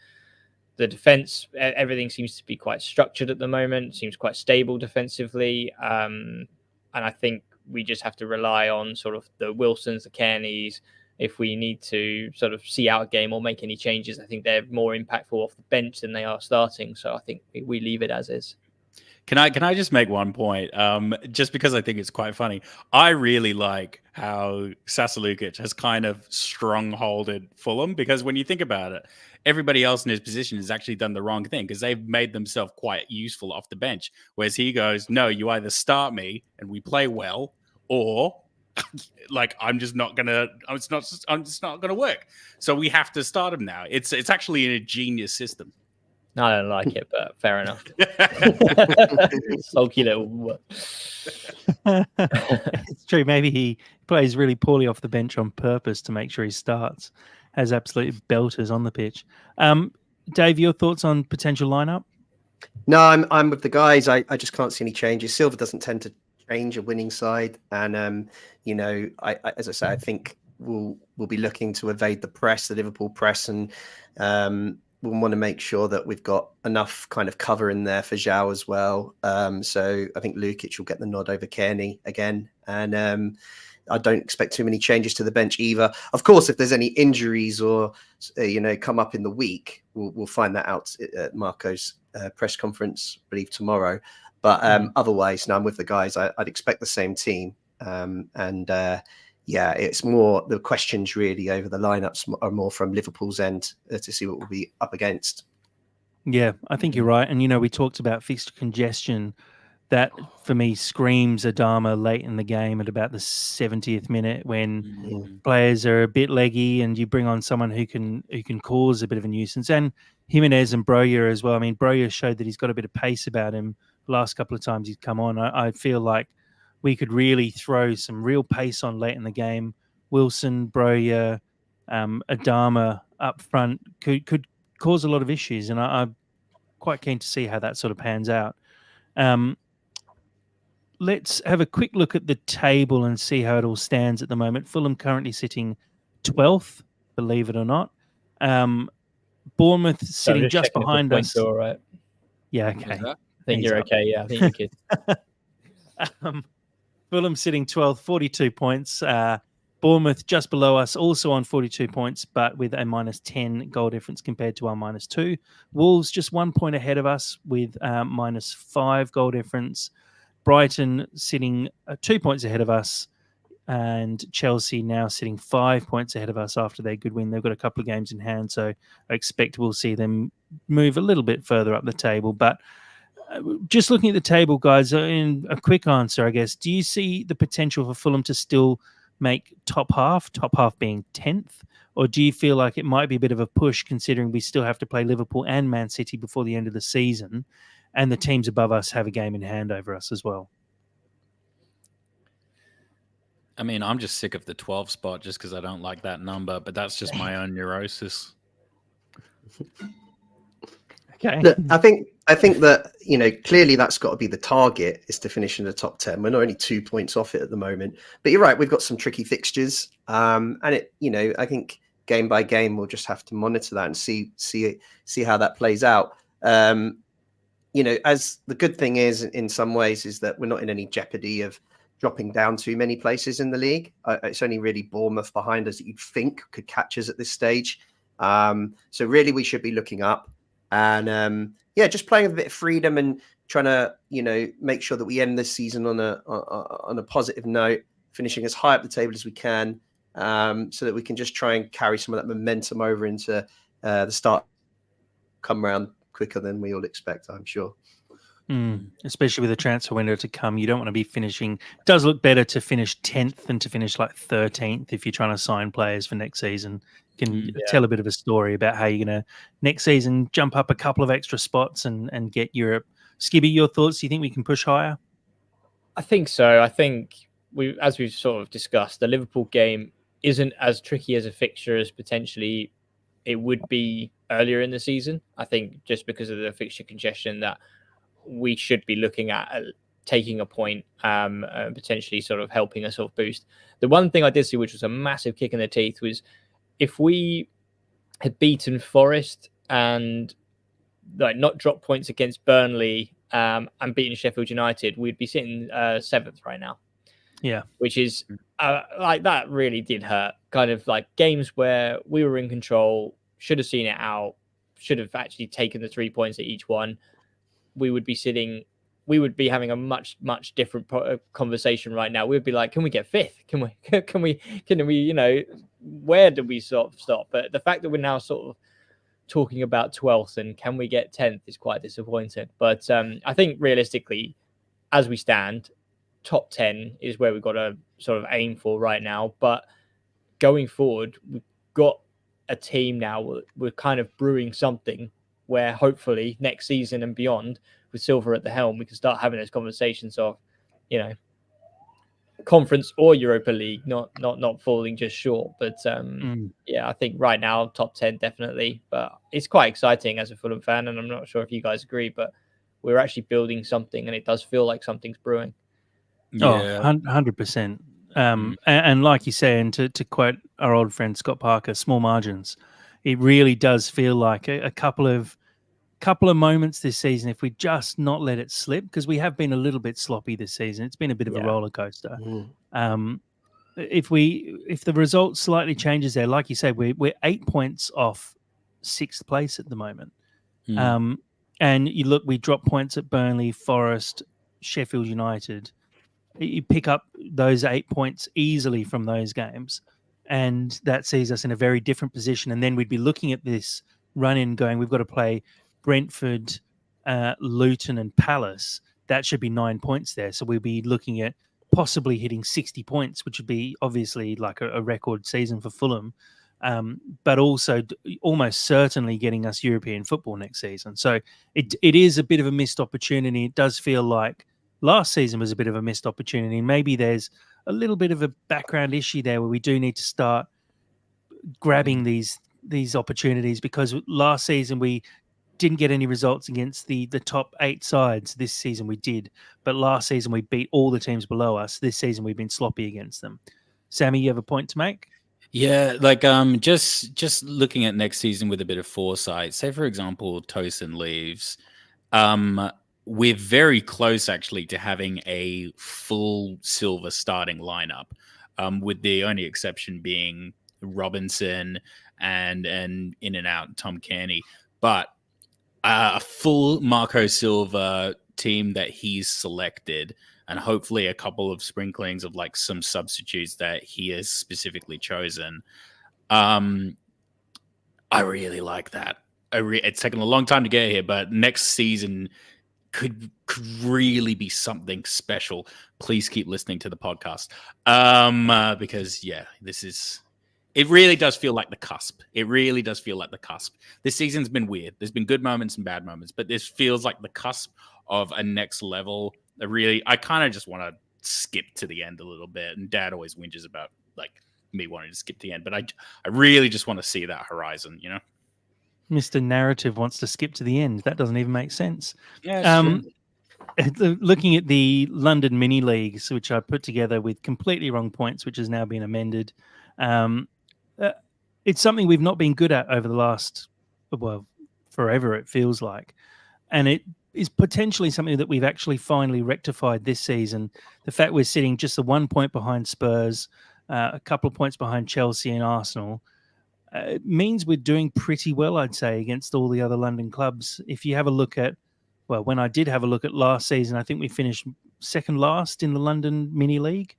defense. Everything seems to be quite structured at the moment. Seems quite stable defensively, and I think we just have to rely on sort of the Wilsons, the Kearneys. If we need to sort of see out a game or make any changes, I think they're more impactful off the bench than they are starting. So I think we leave it as is. Can I just make one point? Just because I think it's quite funny. I really like how Sasa Lukic has kind of strongholded Fulham, because when you think about it, everybody else in his position has actually done the wrong thing, because they've made themselves quite useful off the bench. Whereas he goes, no, you either start me and we play well, or like I'm just not gonna work. So we have to start him now. It's actually a genius system. I don't like it, but fair enough. Sulky little. It's true. Maybe he plays really poorly off the bench on purpose to make sure he starts. Has absolute belters on the pitch. Dave, your thoughts on potential lineup? No, I'm with the guys. I just can't see any changes. Silva doesn't tend to change a winning side, and you know, I as I say, I think we'll be looking to evade the press, the Liverpool press, and we'll want to make sure that we've got enough kind of cover in there for João as well. So I think Lukic will get the nod over Kearney again, and I don't expect too many changes to the bench either. Of course, if there's any injuries or you know, come up in the week, we'll find that out at Marco's press conference, I believe tomorrow. But otherwise, no, I'm with the guys. I'd expect the same team, yeah, it's more the questions really over the lineups are more from Liverpool's end to see what we'll be up against. Yeah, I think you're right. And, you know, we talked about fixture congestion. That, for me, screams Adama late in the game at about the 70th minute when players are a bit leggy and you bring on someone who can cause a bit of a nuisance. And Jimenez and Broja as well. I mean, Broja showed that he's got a bit of pace about him the last couple of times he's come on. I feel like we could really throw some real pace on late in the game. Wilson, Broja, Adama up front could cause a lot of issues, and I'm quite keen to see how that sort of pans out. Let's have a quick look at the table and see how it all stands at the moment. Fulham currently sitting 12th, believe it or not. Bournemouth sitting just behind us. All right. Yeah, okay. I think you're okay. Yeah, I think you're good. Fulham sitting 12th, 42 points. Bournemouth just below us, also on 42 points, but with a -10 goal difference compared to our -2. Wolves just 1 point ahead of us with -5 goal difference. Brighton sitting 2 points ahead of us, and Chelsea now sitting 5 points ahead of us after their good win. They've got a couple of games in hand, so I expect we'll see them move a little bit further up the table. But just looking at the table, guys, in a quick answer, I guess, do you see the potential for Fulham to still make top half being 10th? Or do you feel like it might be a bit of a push considering we still have to play Liverpool and Man City before the end of the season, and the teams above us have a game in hand over us as well? I mean, I'm just sick of the 12 spot just because I don't like that number, but that's just my own neurosis. Okay. Look, I think that, you know, clearly that's got to be the target, is to finish in the top 10. We're not only 2 points off it at the moment, but you're right, we've got some tricky fixtures, and it, you know, I think game by game we'll just have to monitor that and see how that plays out. You know, as the good thing is in some ways is that we're not in any jeopardy of dropping down too many places in the league. It's only really Bournemouth behind us that you'd think could catch us at this stage. So really we should be looking up. And yeah, just playing with a bit of freedom and trying to, you know, make sure that we end this season on a positive note, finishing as high up the table as we can, so that we can just try and carry some of that momentum over into the start, come around quicker than we all expect, I'm sure. Especially with the transfer window to come, you don't want to be finishing. It does look better to finish 10th than to finish like 13th if you're trying to sign players for next season. You can tell a bit of a story about how you're going to next season jump up a couple of extra spots and get Europe. Skibby, your thoughts? Do you think we can push higher? I think so. I think as we've sort of discussed, the Liverpool game isn't as tricky as a fixture as potentially it would be earlier in the season. I think just because of the fixture congestion that we should be looking at taking a point, potentially sort of helping us sort of boost. The one thing I did see, which was a massive kick in the teeth, was if we had beaten Forest and like not dropped points against Burnley and beaten Sheffield United, we'd be sitting 7th right now. Yeah, which is like that really did hurt. Kind of like games where we were in control, should have seen it out, should have actually taken the 3 points at each one. We would be having a much different conversation right now. We'd be like, can we get 5th? Can we, you know, where do we sort of stop? But the fact that we're now sort of talking about 12th and can we get 10th is quite disappointing. But I think realistically, as we stand, top 10 is where we've got to sort of aim for right now. But going forward, we've got a team now. We're kind of brewing something where hopefully next season and beyond, with Silver at the helm, we can start having those conversations of, you know, Conference or Europa League, not falling just short. But yeah, I think right now top 10 definitely. But it's quite exciting as a Fulham fan, and I'm not sure if you guys agree, but we're actually building something, and it does feel like something's brewing. Yeah, 100%. And like you say, and to quote our old friend Scott Parker, small margins. It really does feel like a couple of moments this season, if we just not let it slip, because we have been a little bit sloppy this season. It's been a bit of a roller coaster. If the result slightly changes there, like you say, we're 8 points off 6th place at the moment. And you look, we drop points at Burnley, Forest, Sheffield United. You pick up those 8 points easily from those games, and that sees us in a very different position. And then we'd be looking at this run in going, we've got to play Brentford, Luton and Palace. That should be 9 points there. So we'll be looking at possibly hitting 60 points, which would be obviously like a record season for Fulham, but also almost certainly getting us European football next season. So it is a bit of a missed opportunity. It does feel like last season was a bit of a missed opportunity. Maybe there's a little bit of a background issue there where we do need to start grabbing these opportunities, because last season we didn't get any results against the top 8 sides. This season we did, but last season we beat all the teams below us. This season we've been sloppy against them. Sammy, you have a point to make? Yeah, like just looking at next season with a bit of foresight. Say for example, Tosin leaves. We're very close actually to having a full Silver starting lineup, with the only exception being Robinson and in and out Tom Kearney. But a full Marco Silva team that he's selected, and hopefully a couple of sprinklings of like some substitutes that he has specifically chosen. I really like that. It's taken a long time to get here, but next season could really be something special. Please keep listening to the podcast, because it really does feel like the cusp. It really does feel like the cusp. This season's been weird. There's been good moments and bad moments, but this feels like the cusp of a next level. I kind of just want to skip to the end a little bit. And Dad always whinges about like me wanting to skip to the end, but I really just want to see that horizon, you know? Mr. Narrative wants to skip to the end. That doesn't even make sense. Yeah, Looking at the London mini leagues, which I put together with completely wrong points, which has now been amended. It's something we've not been good at over the last, forever, it feels like. And it is potentially something that we've actually finally rectified this season. The fact we're sitting just 1 point behind Spurs, a couple of points behind Chelsea and Arsenal, it means we're doing pretty well, I'd say, against all the other London clubs. If you have a look at, when I did have a look at last season, I think we finished second last in the London mini league,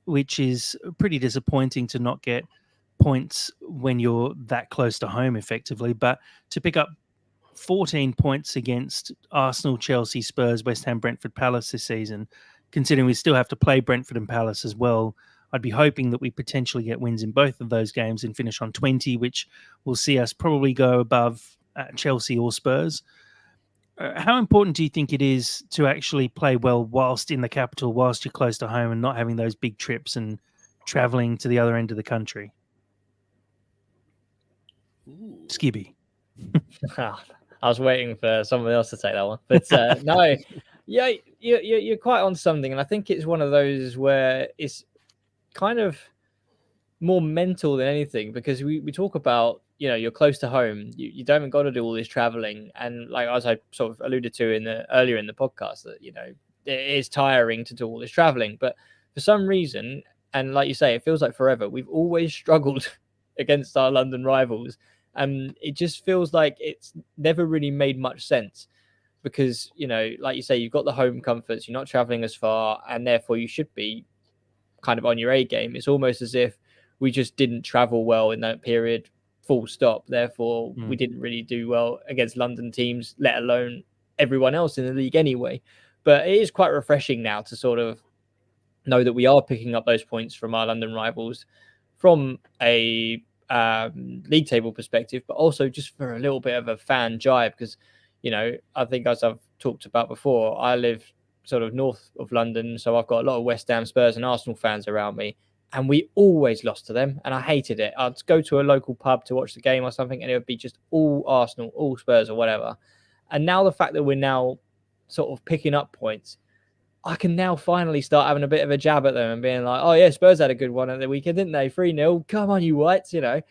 which is pretty disappointing to not get points when you're that close to home effectively. But to pick up 14 points against Arsenal, Chelsea, Spurs, West Ham, Brentford, Palace this season, considering we still have to play Brentford and Palace as well. I'd be hoping that we potentially get wins in both of those games and finish on 20, which will see us probably go above Chelsea or Spurs. How important do you think it is to actually play well whilst in the capital, whilst you're close to home and not having those big trips and travelling to the other end of the country? Skibby. I was waiting for someone else to take that one, but no, yeah, you're quite on something, and I think it's one of those where it's kind of more mental than anything, because we talk about, you're close to home, you don't even got to do all this traveling, and like as I sort of alluded to earlier in the podcast, that it is tiring to do all this traveling, but for some reason, and like you say, it feels like forever, we've always struggled against our London rivals, and it just feels like it's never really made much sense, because like you say, you've got the home comforts, you're not traveling as far, and therefore you should be kind of on your A game. It's almost as if we just didn't travel well in that period, full stop. Therefore, we didn't really do well against London teams, let alone everyone else in the league anyway. But it is quite refreshing now to sort of know that we are picking up those points from our London rivals from a league table perspective, but also just for a little bit of a fan jive, because I think, as I've talked about before, I live sort of north of London, so I've got a lot of West Ham, Spurs and Arsenal fans around me, and we always lost to them, and I hated it. I'd go to a local pub to watch the game or something, and it would be just all Arsenal, all Spurs or whatever. And now the fact that we're now sort of picking up points, I can now finally start having a bit of a jab at them and being like, oh yeah, Spurs had a good one at the weekend, didn't they? 3-0. Come on, you Whites, And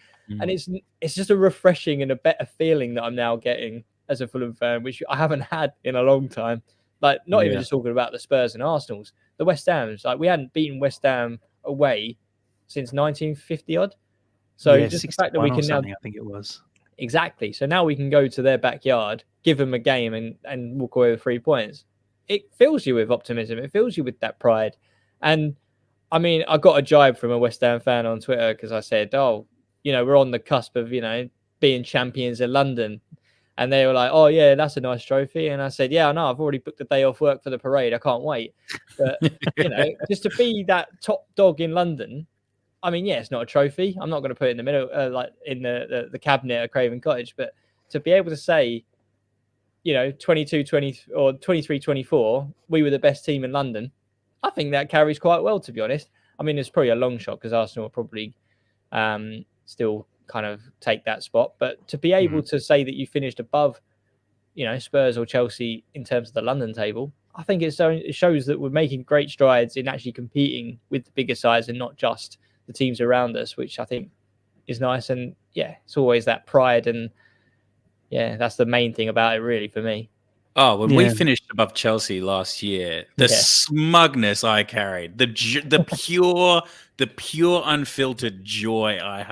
it's just a refreshing and a better feeling that I'm now getting as a Fulham fan, which I haven't had in a long time. Like, not even just talking about the Spurs and Arsenals, the West Hams. Like, we hadn't beaten West Ham away since 1950 odd. So just the fact that we can now, I think it was. Exactly. So now we can go to their backyard, give them a game and walk away with 3 points. It fills you with optimism. It fills you with that pride. And I mean, I got a jibe from a West Ham fan on Twitter because I said, we're on the cusp of, being champions of London. And they were like, oh, yeah, that's a nice trophy. And I said, yeah, I know. I've already booked the day off work for the parade. I can't wait. But, just to be that top dog in London, I mean, yeah, it's not a trophy. I'm not going to put it in the middle, like in the cabinet at Craven Cottage. But to be able to say, 22-20 or 23-24, we were the best team in London, I think that carries quite well, to be honest. I mean, it's probably a long shot because Arsenal will probably still kind of take that spot. But to be able to say that you finished above, Spurs or Chelsea in terms of the London table, I think it shows that we're making great strides in actually competing with the bigger sides and not just the teams around us, which I think is nice. And yeah, it's always that pride, and yeah, that's the main thing about it, really, for me. Oh, when we finished above Chelsea last year, the smugness I carried, the pure unfiltered joy I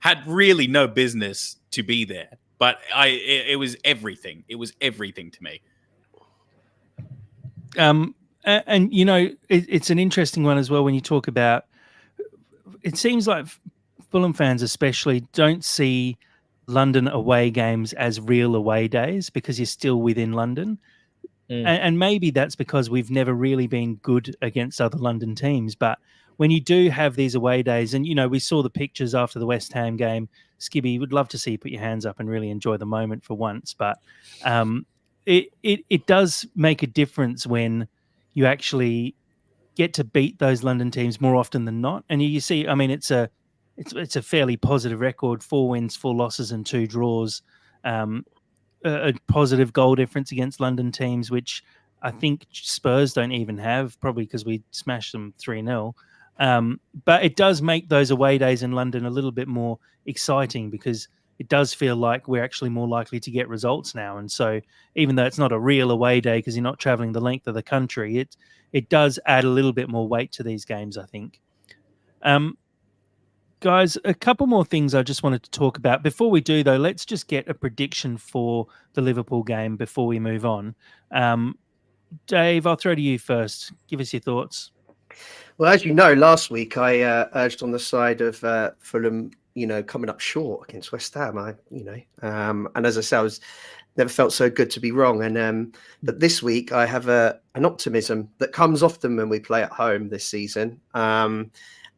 had really no business to be there. But it was everything. It was everything to me. And it's an interesting one as well when you talk about. It seems like Fulham fans, especially, don't see London away games as real away days because you're still within London. And maybe that's because we've never really been good against other London teams. But when you do have these away days, and, we saw the pictures after the West Ham game, Skibby, would love to see you put your hands up and really enjoy the moment for once. But it does make a difference when you actually get to beat those London teams more often than not. And you see, I mean, it's a fairly positive record: 4 wins, 4 losses, and 2 draws. A positive goal difference against London teams, which I think Spurs don't even have, probably because we smashed them 3-0. But it does make those away days in London a little bit more exciting because it does feel like we're actually more likely to get results now. And so even though it's not a real away day because you're not traveling the length of the country, it does add a little bit more weight to these games, I think. Guys, a couple more things I just wanted to talk about. Before we do, though, let's just get a prediction for the Liverpool game before we move on. Dave, I'll throw to you first. Give us your thoughts. Well, as you know, last week I urged on the side of Fulham coming up short against West Ham. And as I say, I was never felt so good to be wrong. And but this week I have an optimism that comes often when we play at home this season.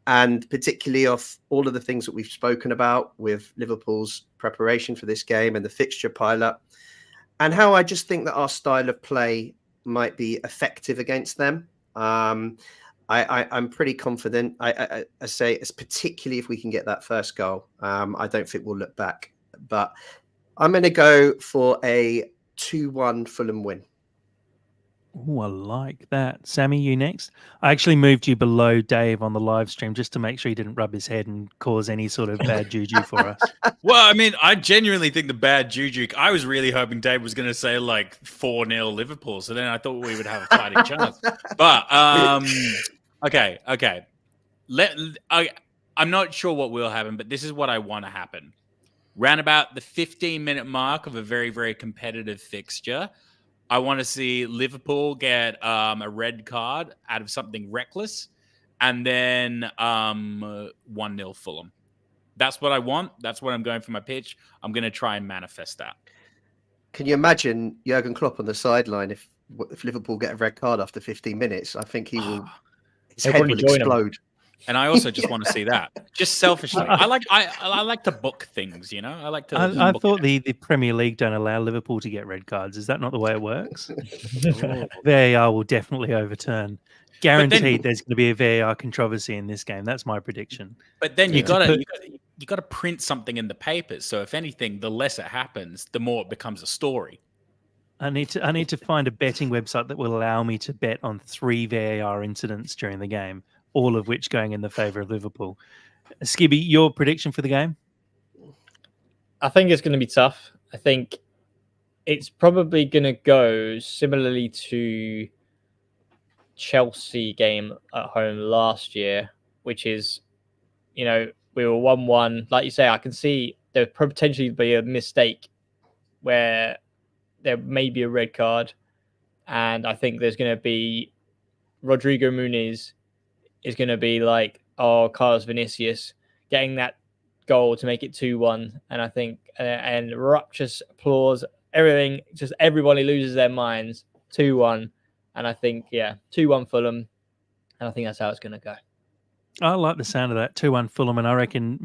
And particularly off all of the things that we've spoken about with Liverpool's preparation for this game and the fixture pileup, and how I just think that our style of play might be effective against them. I'm pretty confident. I say, it's particularly if we can get that first goal. I don't think we'll look back. But I'm going to go for a 2-1 Fulham win. Oh, I like that. Sammy, you next. I actually moved you below Dave on the live stream just to make sure he didn't rub his head and cause any sort of bad juju for us. Well, I mean, I genuinely think the bad juju. I was really hoping Dave was going to say like 4-0 Liverpool. So then I thought we would have a fighting chance. But okay. I'm not sure what will happen, but this is what I want to happen. Round about the 15-minute mark of a very, very competitive fixture, I want to see Liverpool get a red card out of something reckless, and then 1-0 Fulham. That's what I want. That's what I'm going for my pitch. I'm going to try and manifest that. Can you imagine Jurgen Klopp on the sideline if Liverpool get a red card after 15 minutes? I think he will. His head will explode. And I also just want to see that. Just selfishly, I like to book things. I like to. I thought the Premier League don't allow Liverpool to get red cards. Is that not the way it works? VAR will definitely overturn. Guaranteed, there's going to be a VAR controversy in this game. That's my prediction. But then you got to print something in the papers. So if anything, the less it happens, the more it becomes a story. I need to find a betting website that will allow me to bet on 3 VAR incidents during the game, all of which going in the favour of Liverpool. Skibby, your prediction for the game? I think it's going to be tough. I think it's probably going to go similarly to Chelsea game at home last year, which is, we were 1-1. Like you say, I can see there could potentially be a mistake where there may be a red card. And I think there's going to be Rodrigo Muniz is going to be like, Carlos Vinicius getting that goal to make it 2-1. And I think, and rapturous applause, everything, just everybody loses their minds, 2-1. And I think, 2-1 Fulham. And I think that's how it's going to go. I like the sound of that, 2-1 Fulham. And I reckon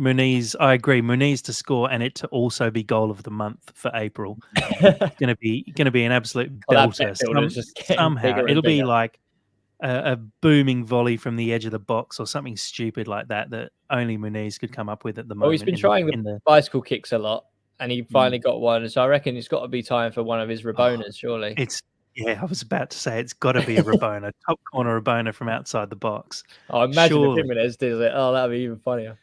I agree, Muniz to score and it to also be goal of the month for April. going to be an absolute belter. Somehow it'll be like a booming volley from the edge of the box or something stupid like that only Muniz could come up with at the moment. Well, he's been trying the bicycle kicks a lot, and he finally got one. So I reckon it's got to be time for one of his Rabonas, surely. I was about to say it's got to be a Rabona, top corner Rabona from outside the box. Oh, imagine if Jimenez did it. Oh, that'd be even funnier.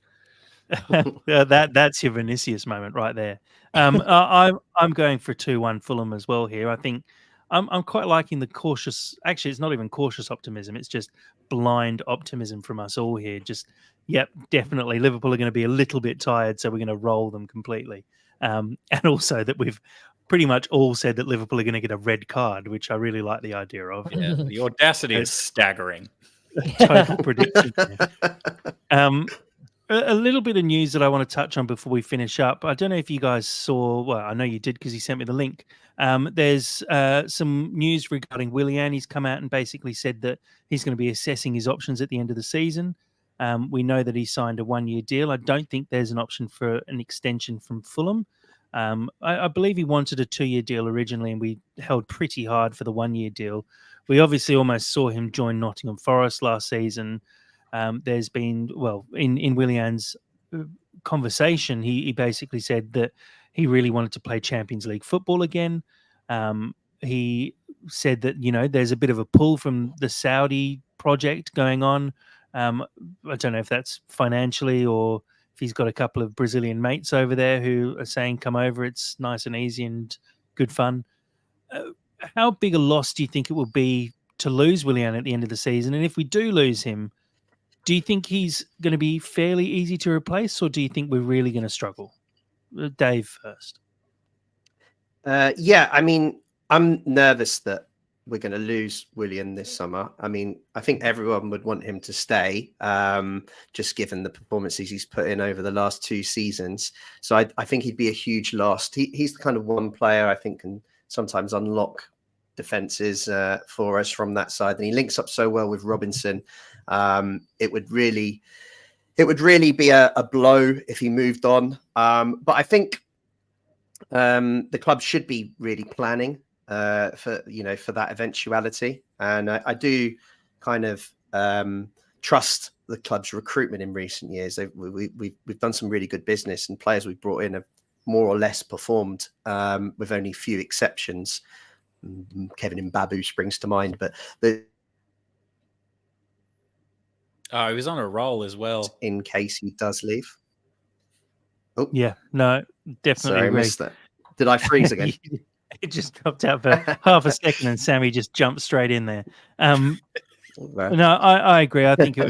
That's your Vinicius moment right there. I'm going for 2-1 Fulham as well here. I think I'm quite liking the cautious. Actually, it's not even cautious optimism. It's just blind optimism from us all here. Just, definitely Liverpool are going to be a little bit tired, so we're going to roll them completely. And also that we've pretty much all said that Liverpool are going to get a red card, which I really like the idea of. Yeah, the audacity is staggering. Total prediction. A little bit of news that I want to touch on before we finish up. I don't know if you guys saw. Well, I know you did because he sent me the link. There's some news regarding Willian. He's come out and basically said that he's going to be assessing his options at the end of the season. We know that he signed a 1-year deal. I don't think there's an option for an extension from Fulham. I believe he wanted a 2-year deal originally, and we held pretty hard for the 1-year deal. We obviously almost saw him join Nottingham Forest last season. There's been, in Willian's conversation, he basically said that he really wanted to play Champions League football again. He said that, there's a bit of a pull from the Saudi project going on. I don't know if that's financially or if he's got a couple of Brazilian mates over there who are saying, come over, it's nice and easy and good fun. How big a loss do you think it will be to lose Willian at the end of the season? And if we do lose him, do you think he's going to be fairly easy to replace, or do you think we're really going to struggle? Dave first. I mean, I'm nervous that we're going to lose Willian this summer. I mean, I think everyone would want him to stay, just given the performances he's put in over the last 2 seasons. So I think he'd be a huge loss. He's the kind of one player I think can sometimes unlock defenses for us from that side, and he links up so well with Robinson. It would really be a blow if he moved on. But I think the club should be really planning for that eventuality, and I do kind of trust the club's recruitment in recent years. We've done some really good business, and players we've brought in have more or less performed, with only few exceptions. Kevin Mbabu springs to mind, but he was on a roll as well. In case he does leave. Oh yeah, no, definitely. Sorry, I missed that. Did I freeze again? It just dropped out for half a second, and Sammy just jumped straight in there. No, I agree. I think it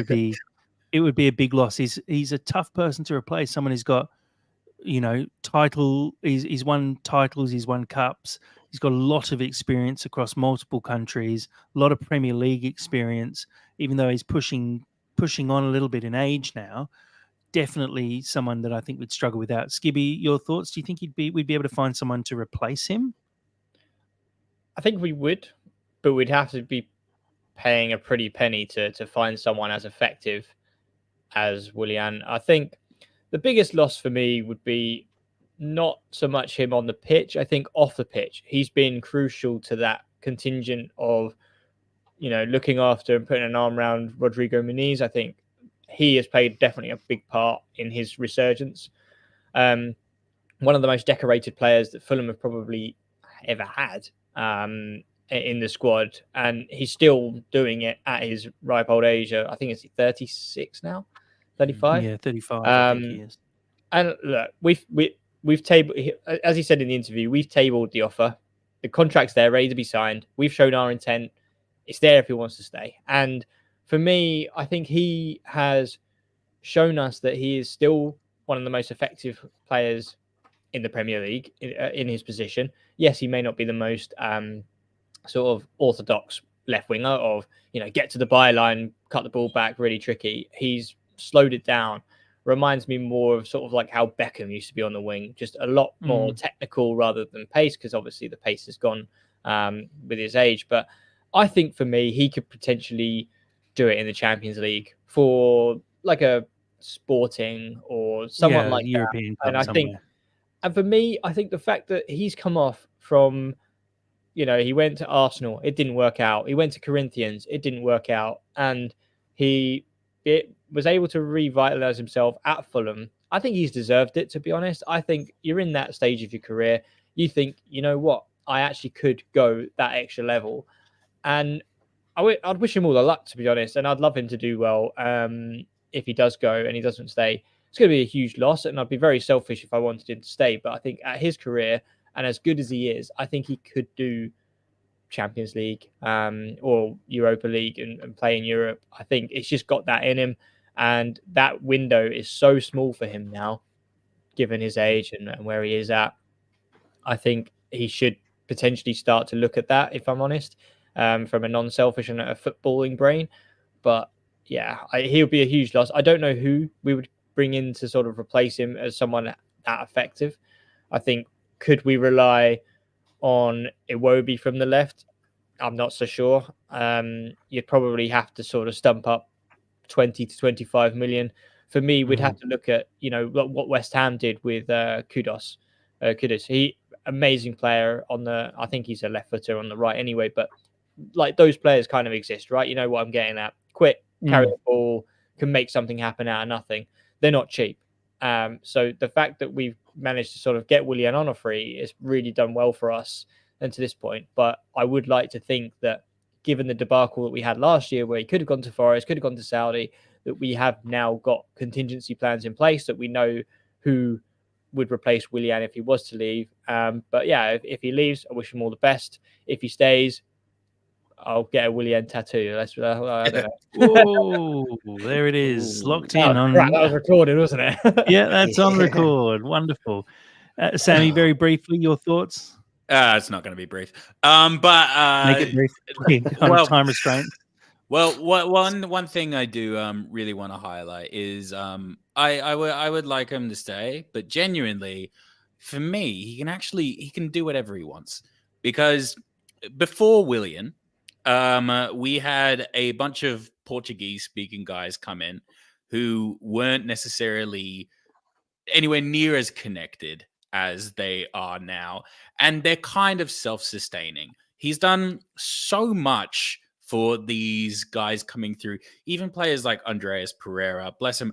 would be a big loss. He's a tough person to replace. Someone who's got, title. He's won titles. He's won cups. He's got a lot of experience across multiple countries. A lot of Premier League experience. Even though he's pushing on a little bit in age now, definitely someone that I think would struggle without. Skibby, your thoughts? Do you think we'd be able to find someone to replace him? I think we would, but we'd have to be paying a pretty penny to find someone as effective as Willian. I think the biggest loss for me would be not so much him on the pitch. I think off the pitch, he's been crucial to that contingent of, looking after and putting an arm around Rodrigo Muniz. I think he has played definitely a big part in his resurgence. One of the most decorated players that Fulham have probably ever had in the squad, and he's still doing it at his ripe old age. I think it's 36 now, 35. Yeah, 35. I think he is. And look, we've tabled, as he said in the interview, we've tabled the offer. The contract's there, ready to be signed. We've shown our intent. It's there if he wants to stay. And for me, I think he has shown us that he is still one of the most effective players in the Premier League in his position. Yes, he may not be the most sort of orthodox left winger of, get to the byline, cut the ball back, really tricky. He's slowed it down. Reminds me more of sort of like how Beckham used to be on the wing, just a lot more technical rather than pace, because obviously the pace has gone with his age. But I think for me, he could potentially do it in the Champions League for like a Sporting or someone like European that. And for me, I think the fact that he's come off from, he went to Arsenal, it didn't work out. He went to Corinthians, it didn't work out. And he was able to revitalize himself at Fulham. I think he's deserved it, to be honest. I think you're in that stage of your career. You think, you know what? I actually could go that extra level. And I'd wish him all the luck, to be honest. And I'd love him to do well if he does go and he doesn't stay. It's going to be a huge loss. And I'd be very selfish if I wanted him to stay. But I think at his career, and as good as he is, I think he could do Champions League or Europa League and play in Europe. I think it's just got that in him. And that window is so small for him now, given his age and where he is at. I think he should potentially start to look at that, if I'm honest, from a non-selfish and a footballing brain. But yeah, he'll be a huge loss. I don't know who we would bring in to sort of replace him as someone that effective. I think, could we rely on Iwobi from the left? I'm not so sure. You'd probably have to sort of stump up 20 to 25 million. For me, we'd have to look at, what West Ham did with Kudus. He amazing player on the, I think he's a left footer on the right anyway, but like those players kind of exist, right? You know what I'm getting at. Quick, carry the ball, can make something happen out of nothing. They're not cheap. So the fact that we've managed to sort of get Willian on a free is really done well for us and to this point. But I would like to think that given the debacle that we had last year, where he could have gone to Forest, could have gone to Saudi, that we have now got contingency plans in place, that we know who would replace Willian if he was to leave. But yeah, if he leaves, I wish him all the best. If he stays, I'll get a Willian tattoo. I don't know. Oh, there it is, locked in. That was recorded, wasn't it? Yeah, that's on record. Wonderful. Sammy, very briefly, your thoughts? It's not going to be brief. But Make it brief. well, Time restraints. Well, one thing I do really want to highlight is I would like him to stay, but genuinely, for me, he can do whatever he wants, because before Willian, we had a bunch of Portuguese speaking guys come in who weren't necessarily anywhere near as connected as they are now. And they're kind of self sustaining. He's done so much for these guys coming through, even players like Andreas Pereira, bless him.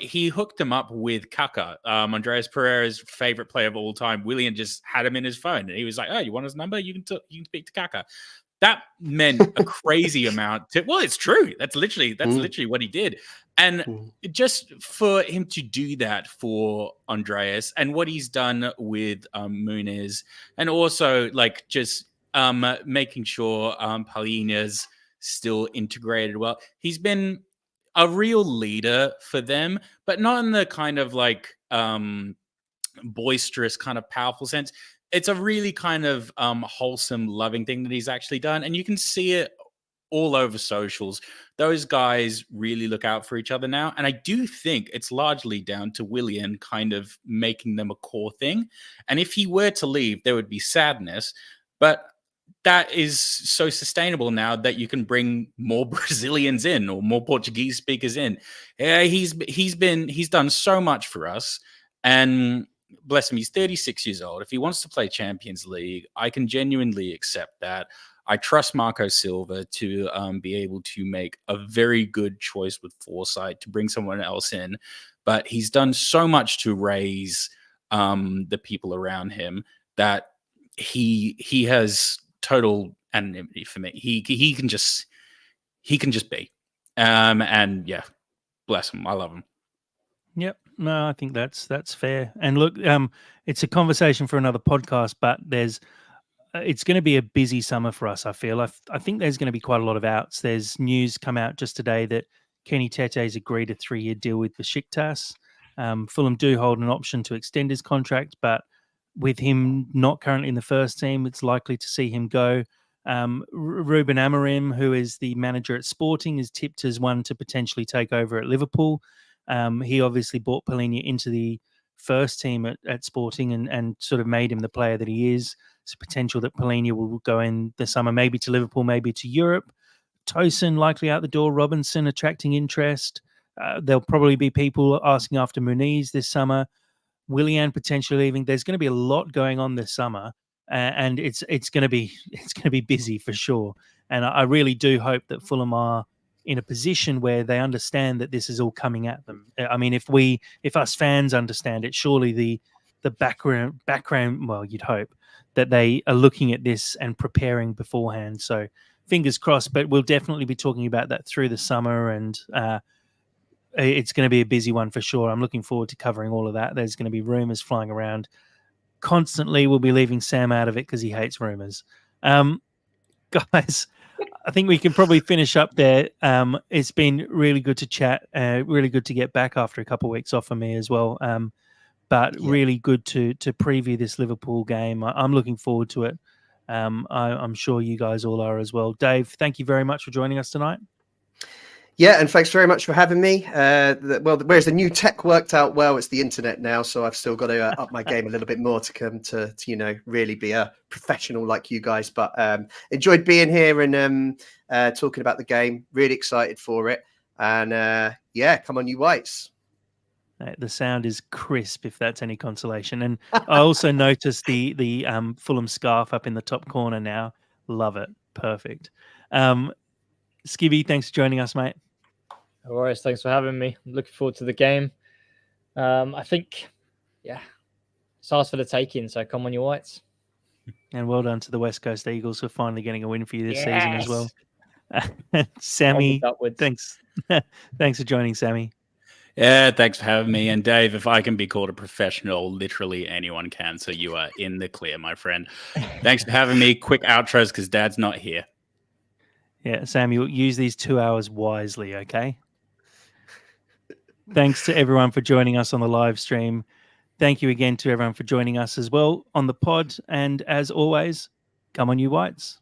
He hooked him up with Kaka, Andreas Pereira's favorite player of all time. Willian just had him in his phone, and he was like, "Oh, you want his number? You can speak to Kaka." That meant a crazy amount. Well, it's true. That's literally what he did. And just for him to do that for Andreas, and what he's done with Muniz, and also like just making sure Palhinha's still integrated well. He's been a real leader for them, but not in the kind of like boisterous kind of powerful sense. It's a really kind of wholesome, loving thing that he's actually done, and you can see it all over socials. Those guys really look out for each other now, and I do think it's largely down to Willian kind of making them a core thing. And if he were to leave, there would be sadness, but that is so sustainable now that you can bring more Brazilians in or more Portuguese speakers in. Yeah, he's done so much for us, and bless him, he's 36 years old. If he wants to play Champions League, I can genuinely accept that. I trust Marco Silva to be able to make a very good choice with foresight to bring someone else in. But he's done so much to raise the people around him that he has total anonymity for me. He can just be. And yeah, bless him. I love him. Yep. No, I think that's fair. And look, it's a conversation for another podcast, but it's going to be a busy summer for us, I feel. I think there's going to be quite a lot of outs. There's news come out just today that Kenny Tete's agreed a 3-year deal with Besiktas. Fulham do hold an option to extend his contract, but with him not currently in the first team, it's likely to see him go. Ruben Amorim, who is the manager at Sporting, is tipped as one to potentially take over at Liverpool. He obviously brought Palhinha into the first team at Sporting and sort of made him the player that he is. It's a potential that Palhinha will go in the summer, maybe to Liverpool, maybe to Europe. Tosin likely out the door. Robinson attracting interest. There'll probably be people asking after Muniz this summer. Willian potentially leaving. There's going to be a lot going on this summer, and it's going to be busy for sure. And I really do hope that Fulham are in a position where they understand that this is all coming at them. I mean, if us fans understand it, surely the background. Well, you'd hope that they are looking at this and preparing beforehand. So fingers crossed. But we'll definitely be talking about that through the summer, and it's going to be a busy one for sure. I'm looking forward to covering all of that. There's going to be rumors flying around constantly. We'll be leaving Sam out of it because he hates rumors. Guys, I think we can probably finish up there. It's been really good to chat. Really good to get back after a couple of weeks off for me as well. But really good to preview this Liverpool game. I'm looking forward to it. I'm sure you guys all are as well. Dave, thank you very much for joining us tonight. Yeah, and thanks very much for having me. Whereas the new tech worked out well, it's the internet now, so I've still got to up my game a little bit more to come to really be a professional like you guys. But enjoyed being here and talking about the game. Really excited for it, and come on, you Whites. The sound is crisp, if that's any consolation. And I also noticed the Fulham scarf up in the top corner now. Love it. Perfect. Skibby, thanks for joining us, mate. No worries. Thanks for having me. I'm looking forward to the game. I think, it's ours for the taking. So come on, you Whites. And well done to the West Coast Eagles for finally getting a win for you this season as well. Sammy, thanks. Thanks for joining, Sammy. Yeah, thanks for having me. And Dave, if I can be called a professional, literally anyone can. So you are in the clear, my friend. Thanks for having me. Quick outros because Dad's not here. Yeah, Samuel, use these 2 hours wisely, okay? Thanks to everyone for joining us on the live stream. Thank you again to everyone for joining us as well on the pod. And as always, come on, you Whites.